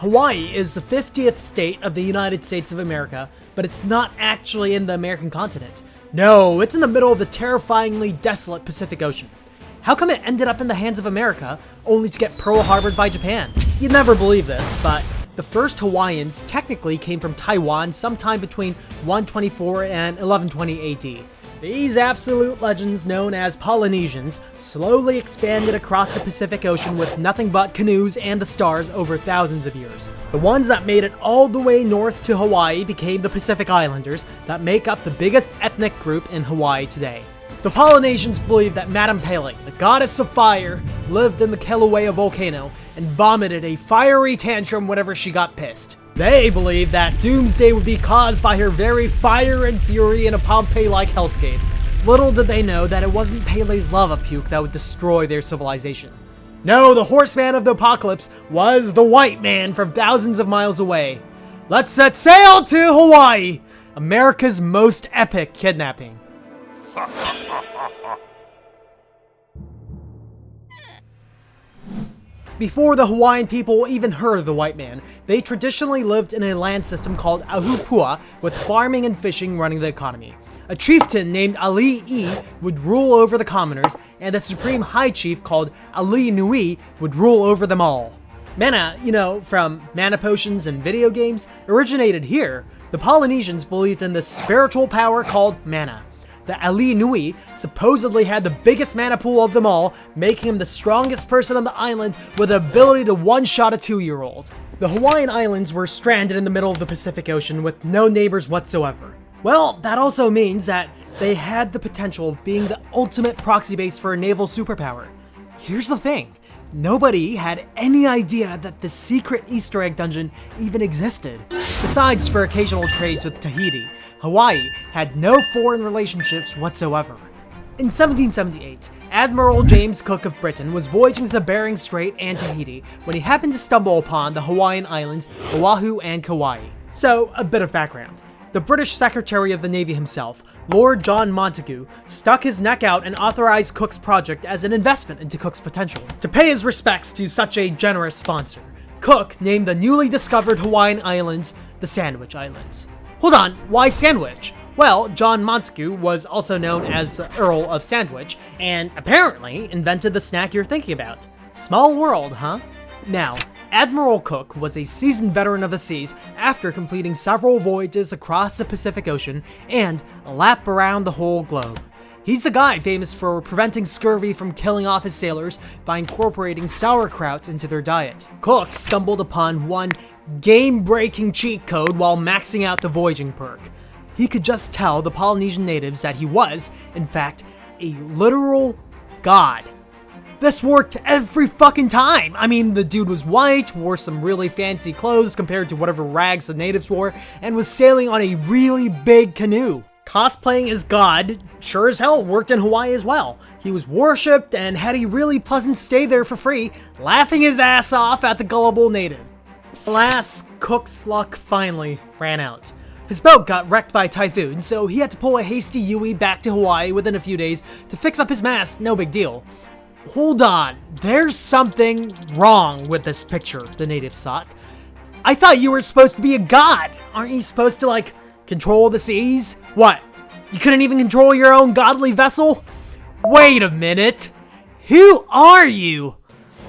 Hawaii is the 50th state of the United States of America, but it's not actually in the American continent. No, it's in the middle of the terrifyingly desolate Pacific Ocean. How come it ended up in the hands of America, only to get Pearl Harbored by Japan? You'd never believe this, but the first Hawaiians technically came from Taiwan sometime between 124 and 1120 AD. These absolute legends, known as Polynesians, slowly expanded across the Pacific Ocean with nothing but canoes and the stars over thousands of years. The ones that made it all the way north to Hawaii became the Pacific Islanders that make up the biggest ethnic group in Hawaii today. The Polynesians believed that Madame Pele, the goddess of fire, lived in the Kilauea volcano and vomited a fiery tantrum whenever she got pissed. They believed that doomsday would be caused by her very fire and fury in a Pompeii-like hellscape. Little did they know that it wasn't Pele's lava puke that would destroy their civilization. No, the horseman of the apocalypse was the white man from thousands of miles away. Let's set sail to Hawaii, America's most epic kidnapping. Before the Hawaiian people even heard of the white man, they traditionally lived in a land system called Ahupua, with farming and fishing running the economy. A chieftain named Ali'i would rule over the commoners, and a supreme high chief called Ali'i would rule over them all. Mana, from mana potions and video games, originated here. The Polynesians believed in this spiritual power called mana. The Ali'i supposedly had the biggest mana pool of them all, making him the strongest person on the island with the ability to one-shot a 2-year-old. The Hawaiian Islands were stranded in the middle of the Pacific Ocean with no neighbors whatsoever. Well, that also means that they had the potential of being the ultimate proxy base for a naval superpower. Here's the thing. Nobody had any idea that the secret Easter egg dungeon even existed. Besides for occasional trades with Tahiti, Hawaii had no foreign relationships whatsoever. In 1778, Admiral James Cook of Britain was voyaging to the Bering Strait and Tahiti when he happened to stumble upon the Hawaiian Islands, Oahu and Kauai. So, a bit of background. The British Secretary of the Navy himself, Lord John Montagu, stuck his neck out and authorized Cook's project as an investment into Cook's potential. To pay his respects to such a generous sponsor, Cook named the newly discovered Hawaiian Islands the Sandwich Islands. Hold on, why Sandwich? Well, John Montagu was also known as the Earl of Sandwich, and apparently invented the snack you're thinking about. Small world, huh? Now, Admiral Cook was a seasoned veteran of the seas after completing several voyages across the Pacific Ocean and a lap around the whole globe. He's the guy famous for preventing scurvy from killing off his sailors by incorporating sauerkraut into their diet. Cook stumbled upon one game-breaking cheat code while maxing out the voyaging perk. He could just tell the Polynesian natives that he was, in fact, a literal god. This worked every fucking time. I mean, the dude was white, wore some really fancy clothes compared to whatever rags the natives wore, and was sailing on a really big canoe. Cosplaying as God sure as hell worked in Hawaii as well. He was worshipped and had a really pleasant stay there for free, laughing his ass off at the gullible native. Alas, Cook's luck finally ran out. His boat got wrecked by a typhoon, so he had to pull a hasty Yui back to Hawaii within a few days to fix up his mast, no big deal. Hold on, there's something wrong with this picture, the natives thought. I thought you were supposed to be a god. Aren't you supposed to, control the seas? What? You couldn't even control your own godly vessel? Wait a minute. Who are you?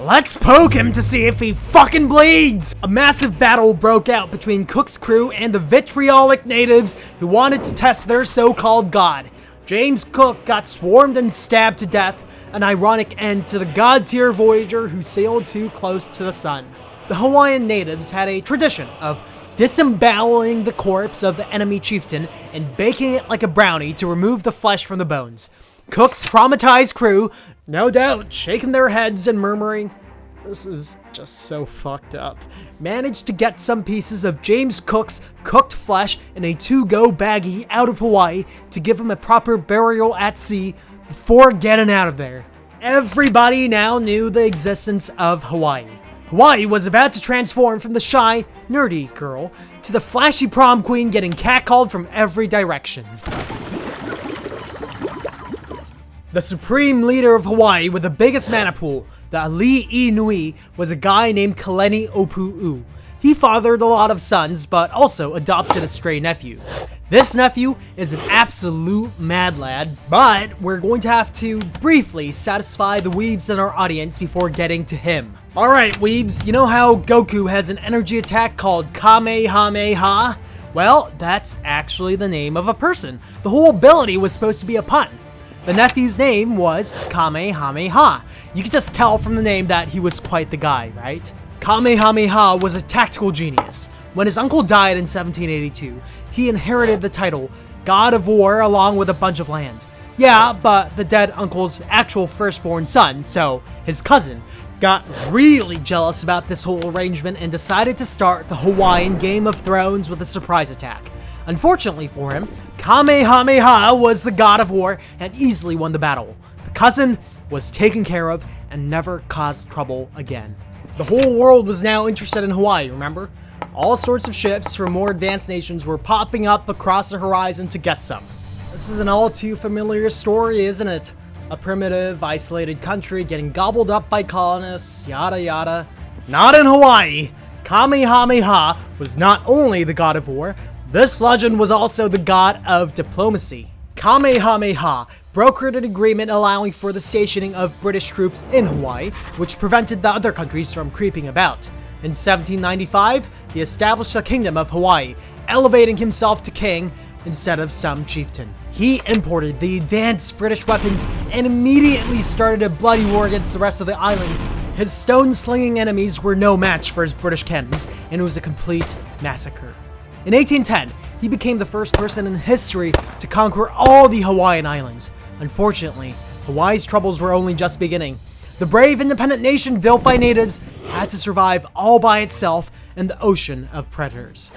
Let's poke him to see if he fucking bleeds! A massive battle broke out between Cook's crew and the vitriolic natives who wanted to test their so-called god. James Cook got swarmed and stabbed to death, an ironic end to the god-tier voyager who sailed too close to the sun. The Hawaiian natives had a tradition of disemboweling the corpse of the enemy chieftain and baking it like a brownie to remove the flesh from the bones. Cook's traumatized crew, no doubt shaking their heads and murmuring, "This is just so fucked up," managed to get some pieces of James Cook's cooked flesh in a to-go baggie out of Hawaii to give him a proper burial at sea before getting out of there. Everybody now knew the existence of Hawaii. Hawaii was about to transform from the shy, nerdy girl to the flashy prom queen getting catcalled from every direction. The supreme leader of Hawaii with the biggest mana pool, the Ali'i Nui, was a guy named Kaleni Opu'u. He fathered a lot of sons, but also adopted a stray nephew. This nephew is an absolute mad lad, but we're going to have to briefly satisfy the weebs in our audience before getting to him. Alright weebs, you know how Goku has an energy attack called Kamehameha? Well, that's actually the name of a person. The whole ability was supposed to be a pun. The nephew's name was Kamehameha. You can just tell from the name that he was quite the guy, right? Kamehameha was a tactical genius. When his uncle died in 1782, he inherited the title God of War along with a bunch of land. Yeah, but the dead uncle's actual firstborn son, so his cousin, got really jealous about this whole arrangement and decided to start the Hawaiian Game of Thrones with a surprise attack. Unfortunately for him, Kamehameha was the God of War and easily won the battle. The cousin was taken care of and never caused trouble again. The whole world was now interested in Hawaii, remember? All sorts of ships from more advanced nations were popping up across the horizon to get some. This is an all too familiar story, isn't it? A primitive, isolated country getting gobbled up by colonists, yada yada. Not in Hawaii! Kamehameha was not only the god of war, this legend was also the god of diplomacy. Kamehameha brokered an agreement allowing for the stationing of British troops in Hawaii, which prevented the other countries from creeping about. In 1795, he established the Kingdom of Hawaii, elevating himself to king instead of some chieftain. He imported the advanced British weapons and immediately started a bloody war against the rest of the islands. His stone-slinging enemies were no match for his British cannons, and it was a complete massacre. In 1810, he became the first person in history to conquer all the Hawaiian Islands. Unfortunately, Hawaii's troubles were only just beginning. The brave independent nation built by natives had to survive all by itself in the ocean of predators.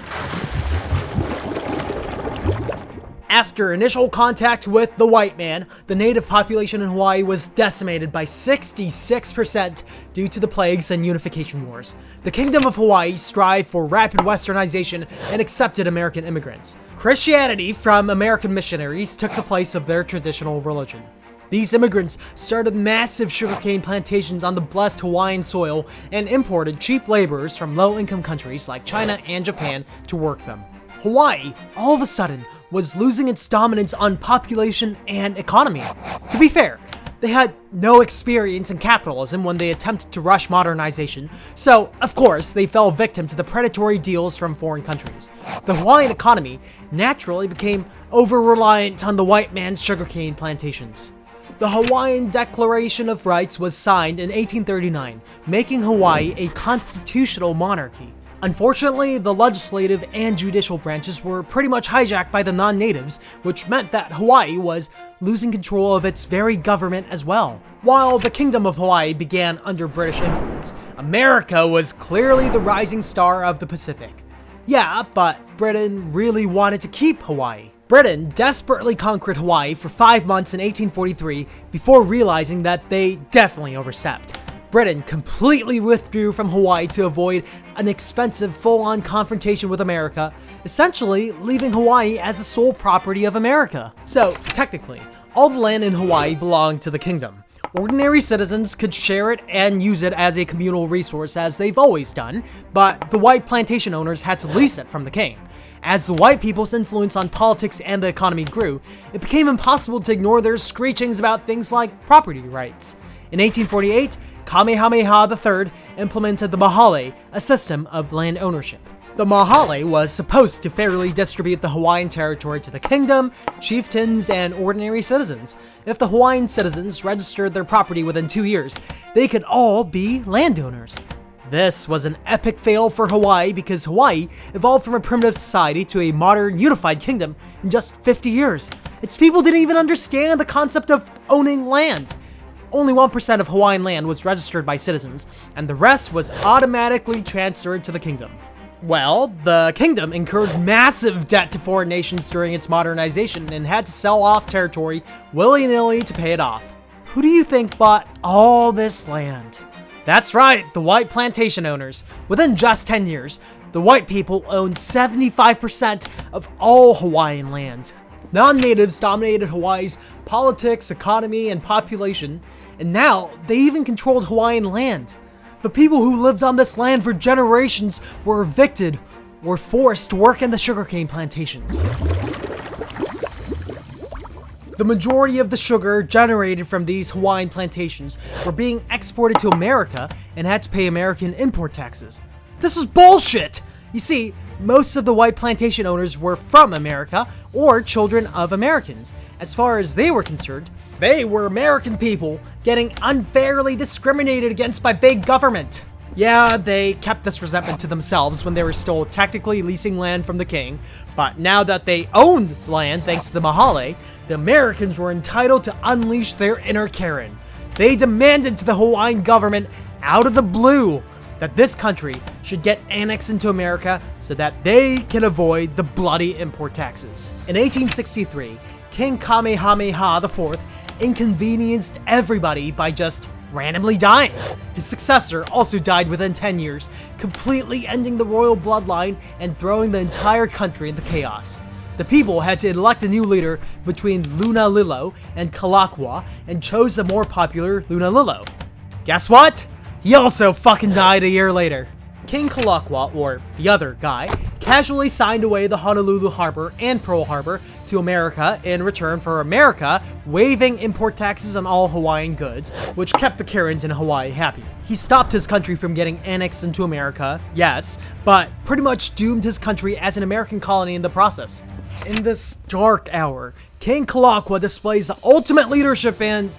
After initial contact with the white man, the native population in Hawaii was decimated by 66% due to the plagues and unification wars. The Kingdom of Hawaii strived for rapid westernization and accepted American immigrants. Christianity from American missionaries took the place of their traditional religion. These immigrants started massive sugarcane plantations on the blessed Hawaiian soil and imported cheap laborers from low-income countries like China and Japan to work them. Hawaii, all of a sudden, was losing its dominance on population and economy. To be fair, they had no experience in capitalism when they attempted to rush modernization, so of course they fell victim to the predatory deals from foreign countries. The Hawaiian economy naturally became over-reliant on the white man's sugarcane plantations. The Hawaiian Declaration of Rights was signed in 1839, making Hawaii a constitutional monarchy. Unfortunately, the legislative and judicial branches were pretty much hijacked by the non-natives, which meant that Hawaii was losing control of its very government as well. While the Kingdom of Hawaii began under British influence, America was clearly the rising star of the Pacific. Yeah, but Britain really wanted to keep Hawaii. Britain desperately conquered Hawaii for 5 months in 1843 before realizing that they definitely overstepped. Britain completely withdrew from Hawaii to avoid an expensive full-on confrontation with America, essentially leaving Hawaii as the sole property of America. So, technically, all the land in Hawaii belonged to the kingdom. Ordinary citizens could share it and use it as a communal resource as they've always done, but the white plantation owners had to lease it from the king. As the white people's influence on politics and the economy grew, it became impossible to ignore their screechings about things like property rights. In 1848, Kamehameha III implemented the mahale, a system of land ownership. The mahale was supposed to fairly distribute the Hawaiian territory to the kingdom, chieftains, and ordinary citizens. If the Hawaiian citizens registered their property within 2 years, they could all be landowners. This was an epic fail for Hawaii because Hawaii evolved from a primitive society to a modern unified kingdom in just 50 years. Its people didn't even understand the concept of owning land. Only 1% of Hawaiian land was registered by citizens, and the rest was automatically transferred to the kingdom. Well, the kingdom incurred massive debt to foreign nations during its modernization and had to sell off territory willy-nilly to pay it off. Who do you think bought all this land? That's right, the white plantation owners. Within just 10 years, the white people owned 75% of all Hawaiian land. Non-natives dominated Hawaii's politics, economy, and population, and now they even controlled Hawaiian land. The people who lived on this land for generations were evicted or forced to work in the sugarcane plantations. The majority of the sugar generated from these Hawaiian plantations were being exported to America and had to pay American import taxes. This was bullshit! You see, most of the white plantation owners were from America or children of Americans. As far as they were concerned, they were American people getting unfairly discriminated against by big government. Yeah, they kept this resentment to themselves when they were still technically leasing land from the king, but now that they owned land thanks to the Mahale, the Americans were entitled to unleash their inner Karen. They demanded to the Hawaiian government, out of the blue, that this country should get annexed into America so that they can avoid the bloody import taxes. In 1863, King Kamehameha IV inconvenienced everybody by just randomly dying. His successor also died within 10 years, completely ending the royal bloodline and throwing the entire country into chaos. The people had to elect a new leader between Lunalilo and Kalakua and chose the more popular Lunalilo. Guess what? He also fucking died a year later. King Kalakua, or the other guy, casually signed away the Honolulu Harbor and Pearl Harbor to America in return for America waiving import taxes on all Hawaiian goods, which kept the Karens in Hawaii happy. He stopped his country from getting annexed into America, yes, but pretty much doomed his country as an American colony in the process. In this dark hour, King Kalakua displays the ultimate leadership and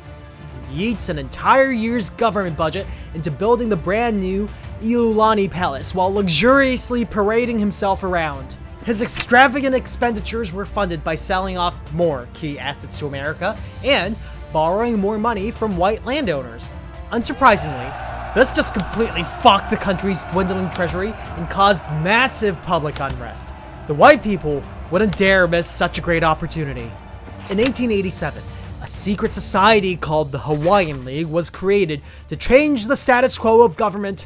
yeets an entire year's government budget into building the brand new Iolani Palace while luxuriously parading himself around. His extravagant expenditures were funded by selling off more key assets to America and borrowing more money from white landowners. Unsurprisingly, this just completely fucked the country's dwindling treasury and caused massive public unrest. The white people wouldn't dare miss such a great opportunity. In 1887, a secret society called the Hawaiian League was created to change the status quo of government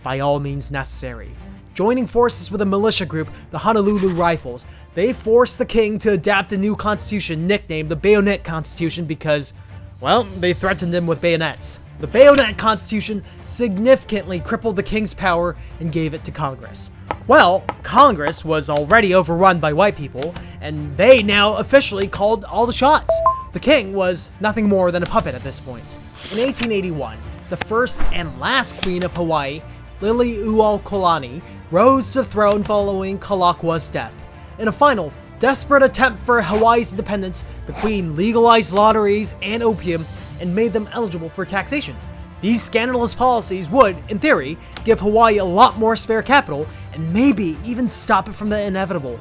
by all means necessary. Joining forces with a militia group, the Honolulu Rifles, they forced the king to adapt a new constitution nicknamed the Bayonet Constitution because, well, they threatened him with bayonets. The Bayonet Constitution significantly crippled the king's power and gave it to Congress. Well, Congress was already overrun by white people, and they now officially called all the shots. The king was nothing more than a puppet at this point. In 1881, the first and last queen of Hawaii, Liliuokalani, rose to the throne following Kalakua's death. In a final, desperate attempt for Hawaii's independence, the queen legalized lotteries and opium and made them eligible for taxation. These scandalous policies would, in theory, give Hawaii a lot more spare capital and maybe even stop it from the inevitable.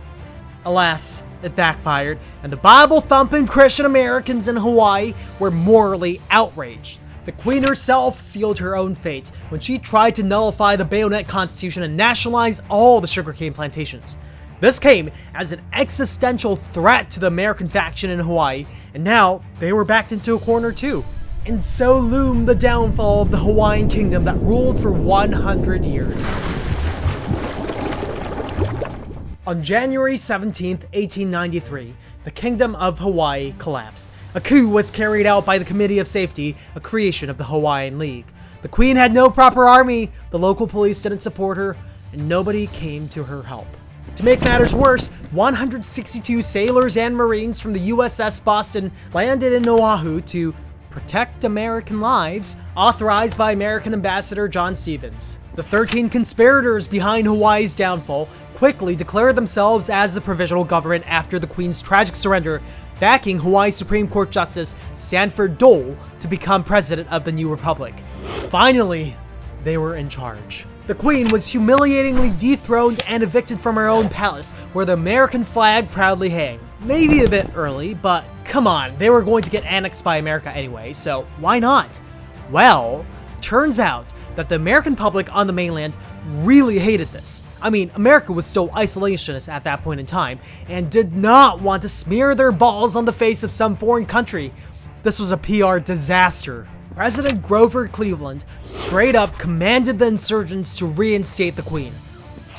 Alas, it backfired, and the Bible-thumping Christian Americans in Hawaii were morally outraged. The queen herself sealed her own fate when she tried to nullify the Bayonet Constitution and nationalize all the sugarcane plantations. This came as an existential threat to the American faction in Hawaii, and now they were backed into a corner too. And so loomed the downfall of the Hawaiian kingdom that ruled for 100 years. On January 17, 1893, the Kingdom of Hawaii collapsed. A coup was carried out by the Committee of Safety, a creation of the Hawaiian League. The Queen had no proper army, the local police didn't support her, and nobody came to her help. To make matters worse, 162 sailors and Marines from the USS Boston landed in Oahu to protect American lives, authorized by American Ambassador John Stevens. The 13 conspirators behind Hawaii's downfall quickly declared themselves as the provisional government after the Queen's tragic surrender, backing Hawaii Supreme Court Justice Sanford Dole to become president of the new republic. Finally, they were in charge. The Queen was humiliatingly dethroned and evicted from her own palace, where the American flag proudly hung. Maybe a bit early, but come on, they were going to get annexed by America anyway, so why not? Well, turns out that the American public on the mainland really hated this. I mean, America was still isolationist at that point in time, and did not want to smear their balls on the face of some foreign country. This was a PR disaster. President Grover Cleveland straight up commanded the insurgents to reinstate the Queen.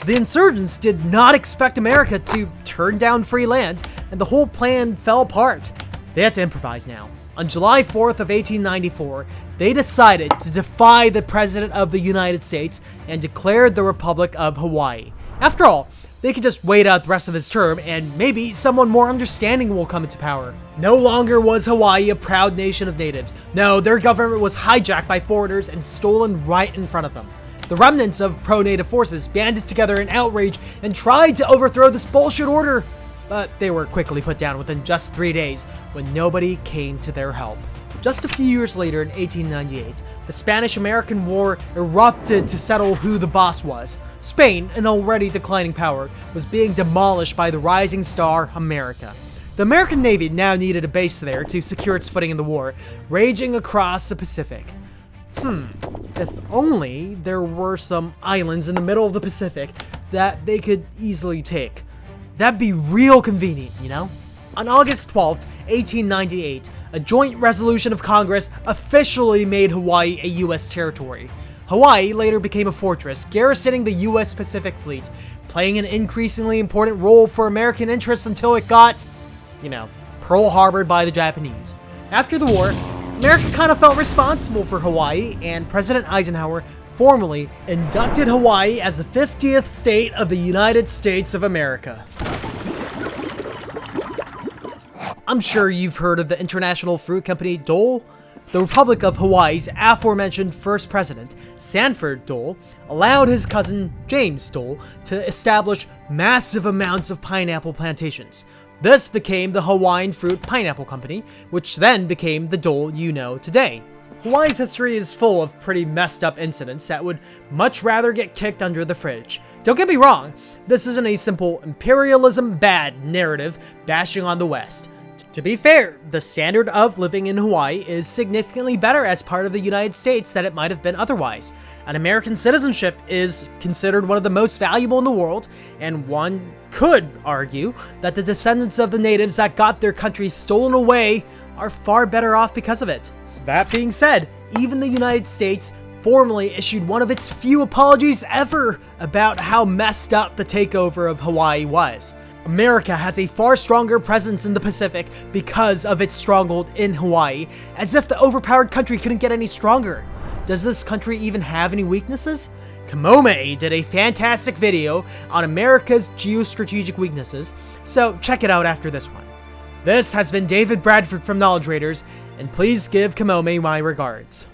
The insurgents did not expect America to turn down free land, and the whole plan fell apart. They had to improvise now. On July 4th of 1894, they decided to defy the President of the United States and declared the Republic of Hawaii. After all, they could just wait out the rest of his term and maybe someone more understanding will come into power. No longer was Hawaii a proud nation of natives. No, their government was hijacked by foreigners and stolen right in front of them. The remnants of pro-native forces banded together in outrage and tried to overthrow this bullshit order, but they were quickly put down within just 3 days when nobody came to their help. Just a few years later, in 1898, the Spanish-American War erupted to settle who the boss was. Spain, an already declining power, was being demolished by the rising star, America. The American Navy now needed a base there to secure its footing in the war, raging across the Pacific. If only there were some islands in the middle of the Pacific that they could easily take. That'd be real convenient, you know? On August 12th, 1898, a joint resolution of Congress officially made Hawaii a U.S. territory. Hawaii later became a fortress, garrisoning the U.S. Pacific Fleet, playing an increasingly important role for American interests until it got, Pearl Harbored by the Japanese. After the war, America kind of felt responsible for Hawaii, and President Eisenhower formally inducted Hawaii as the 50th state of the United States of America. I'm sure you've heard of the international fruit company Dole. The Republic of Hawaii's aforementioned first president, Sanford Dole, allowed his cousin James Dole to establish massive amounts of pineapple plantations. This became the Hawaiian Fruit Pineapple Company, which then became the Dole you know today. Hawaii's history is full of pretty messed up incidents that would much rather get kicked under the fridge. Don't get me wrong, this isn't a simple imperialism bad narrative bashing on the West. To be fair, the standard of living in Hawaii is significantly better as part of the United States than it might have been otherwise. And American citizenship is considered one of the most valuable in the world, and one could argue that the descendants of the natives that got their country stolen away are far better off because of it. That being said, even the United States formally issued one of its few apologies ever about how messed up the takeover of Hawaii was. America has a far stronger presence in the Pacific because of its stronghold in Hawaii, as if the overpowered country couldn't get any stronger. Does this country even have any weaknesses? Kamehameha did a fantastic video on America's geostrategic weaknesses, so check it out after this one. This has been David Bradford from Knowledge Raiders, and please give Kamehameha my regards.